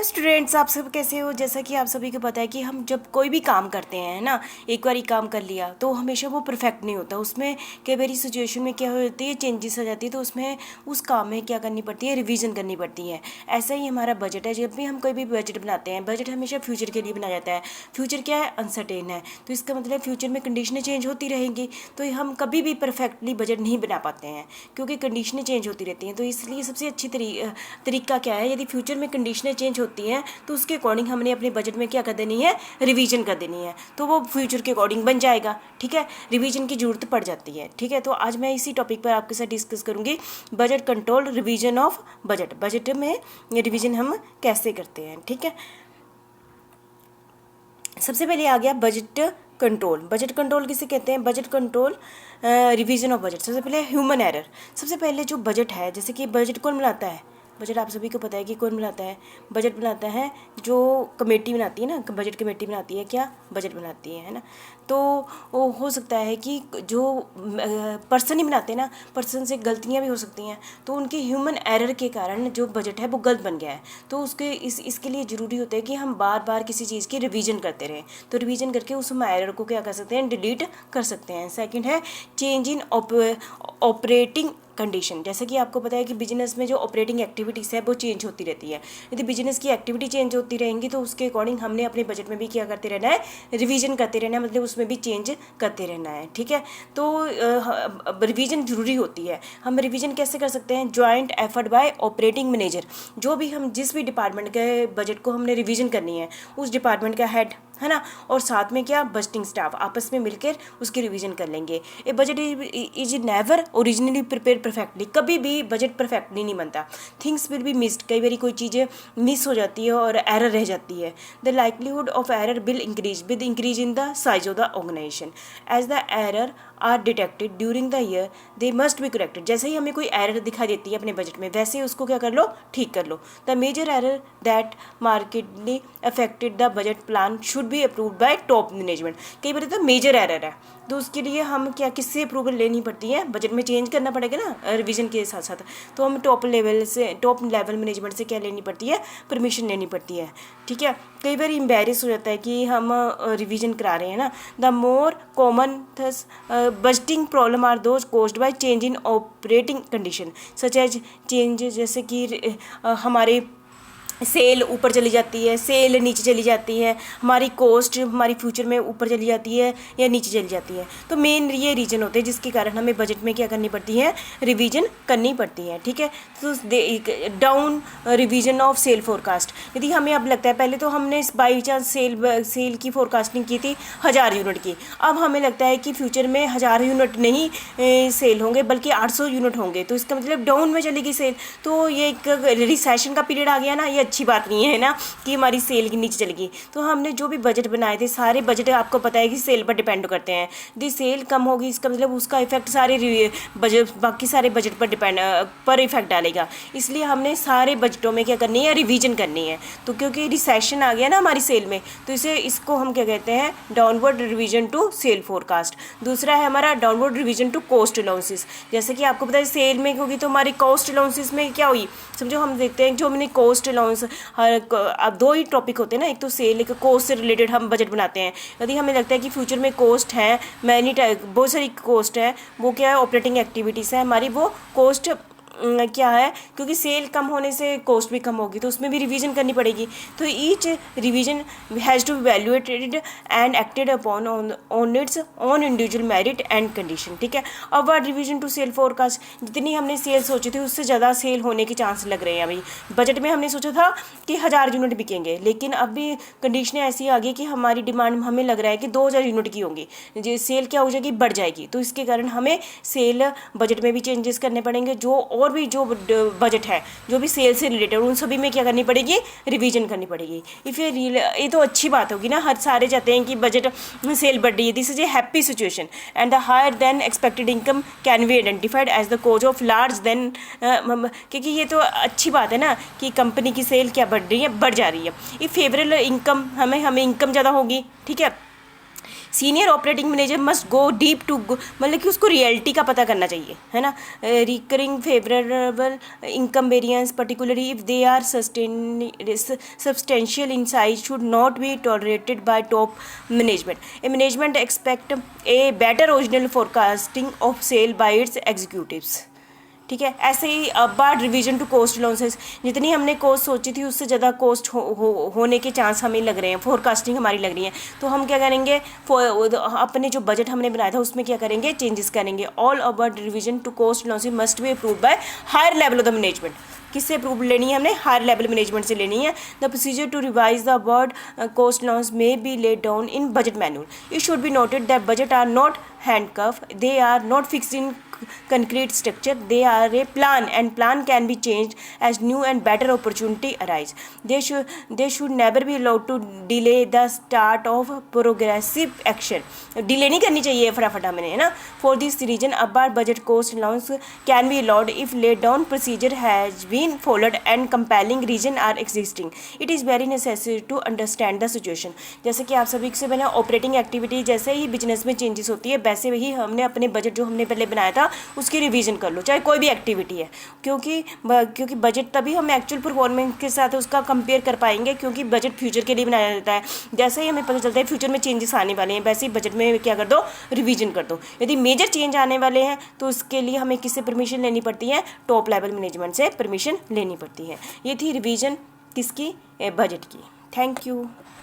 Hello students, आप सब कैसे हो। जैसा कि आप सभी को पता है कि हम जब कोई भी काम करते हैं ना, एक बार ही काम कर लिया तो हमेशा वो परफेक्ट नहीं होता। उसमें कई बारी सिचुएशन में क्या होती है, चेंजेस आ जाती है, तो उसमें उस काम में क्या करनी पड़ती है, रिवीजन करनी पड़ती है। ऐसा ही हमारा बजट है। जब भी हम कोई भी बजट बनाते हैं, बजट हमेशा फ्यूचर के लिए बनाया जाता है। फ्यूचर क्या है, अनसर्टेन है, तो इसका मतलब फ्यूचर में कंडीशनें चेंज होती रहेंगी, तो हम कभी भी परफेक्टली बजट नहीं बना पाते हैं क्योंकि कंडीशनें चेंज होती रहती हैं। तो इसलिए सबसे अच्छी तरीका क्या है, यदि फ्यूचर में कंडीशनें चेंज होती हैं तो उसके अकॉर्डिंग हमने अपने बजट में क्या कर देनी है, रिवीजन कर देनी है, तो वो फ्यूचर के अकॉर्डिंग बन जाएगा। ठीक है, रिवीजन की जरूरत पड़ जाती है। ठीक है, तो आज मैं इसी टॉपिक पर आपके साथ डिस्कस करूंगी, budget control, revision of budget. Budget में रिवीजन हम कैसे करते हैं। ठीक है, सबसे पहले आ गया बजट कंट्रोल। बजट कंट्रोल किसे कहते हैं, budget control, revision of budget. सबसे पहले ह्यूमन एरर। सबसे पहले जो बजट है, जैसे कि बजट कौन बनाता है, बजट आप सभी को पता है कि कौन बनाता है। बजट बनाता है जो कमेटी बनाती है ना, बजट कमेटी बनाती है, क्या बजट बनाती है ना। तो वो हो सकता है कि जो पर्सन ही बनाते हैं ना, पर्सन से गलतियां भी हो सकती हैं, तो उनके ह्यूमन एरर के कारण जो बजट है वो गलत बन गया है। तो उसके इसके लिए ज़रूरी होता है कि हम बार बार किसी चीज़ की रिवीजन करते रहें। तो रिवीजन करके उस एरर को क्या कर सकते हैं, डिलीट कर सकते हैं। सेकंड है चेंज इन ऑपरेटिंग कंडीशन। जैसे कि आपको पता है कि बिजनेस में जो ऑपरेटिंग एक्टिविटीज़ है वो चेंज होती रहती है। यदि बिजनेस की एक्टिविटी चेंज होती रहेंगी तो उसके अकॉर्डिंग हमने अपने बजट में भी क्या करते रहना है, रिवीजन करते रहना है, मतलब उसमें भी चेंज करते रहना है। ठीक है, तो रिवीजन जरूरी होती है। हम रिवीजन कैसे कर सकते हैं, joint effort bye operating manager. जो भी हम जिस भी डिपार्टमेंट के बजट को हमने रिवीजन करनी है, उस डिपार्टमेंट का हेड है ना, और साथ में क्या बजटिंग स्टाफ आपस में मिलकर उसकी रिवीजन कर लेंगे। A budget is never originally prepare perfectly. कभी भी बजट परफेक्टली नहीं बनता। Things will be missed. कई बार कोई चीज़ें मिस हो जाती है और एरर रह जाती है। The likelihood of error will increase with increase in the size of the organisation. As the error are detected during the year they must be corrected. जैसे ही हमें कोई एरर दिखाई देती है अपने बजट में, वैसे ही उसको क्या कर लो, ठीक कर लो। The major error that markedly affected the budget plan should be approved by top management. कई बार तो मेजर एरर है, तो उसके लिए हम क्या किससे अप्रूवल लेनी पड़ती है, बजट में चेंज करना पड़ेगा ना रिवीजन के साथ साथ, तो हम टॉप लेवल मैनेजमेंट से क्या लेनी पड़ती है, परमिशन लेनी पड़ती है। ठीक है, कई बार एम्बैरेस हो जाता है कि हम रिवीजन करा रहे हैं ना। The more common thus budgeting problem are those caused by change in operating condition such as change, जैसे कि हमारे सेल ऊपर चली जाती है, सेल नीचे चली जाती है, हमारी कॉस्ट हमारी फ्यूचर में ऊपर चली जाती है या नीचे चली जाती है। तो मेन ये रीजन होते हैं जिसके कारण हमें बजट में क्या करनी पड़ती है, रिवीजन करनी पड़ती है। ठीक है, तो down revision of sale forecast. यदि हमें अब लगता है, पहले तो हमने बाई चांस सेल की फोरकास्टिंग की थी 1000 यूनिट की, अब हमें लगता है कि फ्यूचर में 1000 यूनिट नहीं सेल होंगे बल्कि 800 यूनिट होंगे, तो इसका मतलब डाउन में चलेगी सेल। तो ये एक रिसेशन का पीरियड आ गया ना, ये अच्छी बात नहीं है ना कि हमारी सेल की नीचे चलेगी। तो हमने जो भी बजट बनाए थे, सारे बजट आपको पता है कि सेल पर डिपेंड करते हैं। यदि सेल कम होगी, इसका मतलब उसका इफेक्ट सारे बजट, बाकी सारे बजट पर इफेक्ट डालेगा। इसलिए हमने सारे बजटों में क्या करनी है, रिवीजन करनी है। तो क्योंकि रिसेशन आ गया ना हमारी सेल में, तो इसको हम क्या कहते हैं, downward revision to sale forecast. दूसरा है हमारा downward revision to cost allowances. जैसे कि आपको पता है सेल में होगी तो हमारी कॉस्ट अलाउंसेस में क्या हुई, समझो हम देखते हैं जो हमने कॉस्ट अलाउंस, अब दो ही टॉपिक होते हैं ना, एक तो सेल, एक कॉस्ट से रिलेटेड हम बजट बनाते हैं। यदि हमें लगता है कि फ्यूचर में कॉस्ट है, बहुत सारी कॉस्ट है, वो क्या है, ऑपरेटिंग एक्टिविटीज़ है हमारी, वो कॉस्ट क्या है, क्योंकि सेल कम होने से कॉस्ट भी कम होगी, तो उसमें भी रिवीजन करनी पड़ेगी। तो each revision has to be valuated and acted upon on its on individual merit and condition. ठीक है, अब रिवीजन टू सेल फोरकास्ट, जितनी हमने सेल सोची थी उससे ज़्यादा सेल होने के चांस लग रहे हैं। अभी बजट में हमने सोचा था कि 1000 यूनिट बिकेंगे, लेकिन अभी कंडीशनें ऐसी आ गई कि हमारी डिमांड हमें लग रहा है कि 2000 यूनिट की होंगी, जो सेल क्या हो जाएगी, बढ़ जाएगी। तो इसके कारण हमें सेल बजट में भी चेंजेस करने पड़ेंगे, जो और भी जो बजट है जो भी सेल से रिलेटेड, उन सभी में क्या करनी पड़ेगी, रिवीजन करनी पड़ेगी। ये तो अच्छी बात होगी ना, हर सारे चाहते हैं कि बजट सेल बढ़ रही है। This is a happy situation and the higher than expected income can be identified as the cause of large than, क्योंकि ये तो अच्छी बात है ना कि कंपनी की सेल क्या बढ़ रही है, बढ़ जा रही है। ये फेवरेबल इनकम, हमें इनकम ज़्यादा होगी। ठीक है, senior operating manager must go deep to, मतलब कि उसको रियलिटी का पता करना चाहिए, है ना। Recurring favourable income variance particularly if they are substantial in size should not be tolerated by top management. A management expect a better original forecasting of sale by its executives. ठीक है, ऐसे ही about revision to cost losses, जितनी हमने cost सोची थी उससे ज़्यादा cost होने के चांस हमें लग रहे हैं, फोरकास्टिंग हमारी लग रही है, तो हम क्या करेंगे, अपने जो बजट हमने बनाया था उसमें क्या करेंगे, चेंजेस करेंगे। All about revision to cost losses must be approved by higher level of the management. किससे अप्रूव लेनी है हमने, हायर लेवल मैनेजमेंट से लेनी है। The procedure to revise the about cost loss may be laid down in budget manual. It should be noted that budget are not handcuff, they are not fixed in concrete structure, they are a plan and plan can be changed as new and better opportunity arise. They should never be allowed to delay the start of progressive action. Delay नहीं करनी चाहिए फटाफट हमें, है ना। For this reason above budget cost allowance can be allowed if laid down procedure has been followed and compelling reason are existing. It is very necessary to understand the situation. जैसे कि आप सभी से बना ऑपरेटिंग एक्टिविटी, जैसे ही business में changes होती है वैसे ही हमने अपने बजट जो हमने पहले बनाया था उसकी रिवीजन कर लो, चाहे कोई भी एक्टिविटी है, क्योंकि बजट तभी हम एक्चुअल परफॉर्मेंस के साथ उसका कंपेयर कर पाएंगे, क्योंकि बजट फ्यूचर के लिए बनाया जाता है। जैसे ही हमें पता चलता है फ्यूचर में चेंजेस आने वाले हैं, वैसे ही बजट में क्या कर दो, रिवीजन कर दो। यदि मेजर चेंज आने वाले हैं तो उसके लिए हमें किससे परमिशन लेनी पड़ती है, टॉप लेवल मैनेजमेंट से परमिशन लेनी पड़ती है। ये थी रिवीजन किसकी, बजट की। Thank you.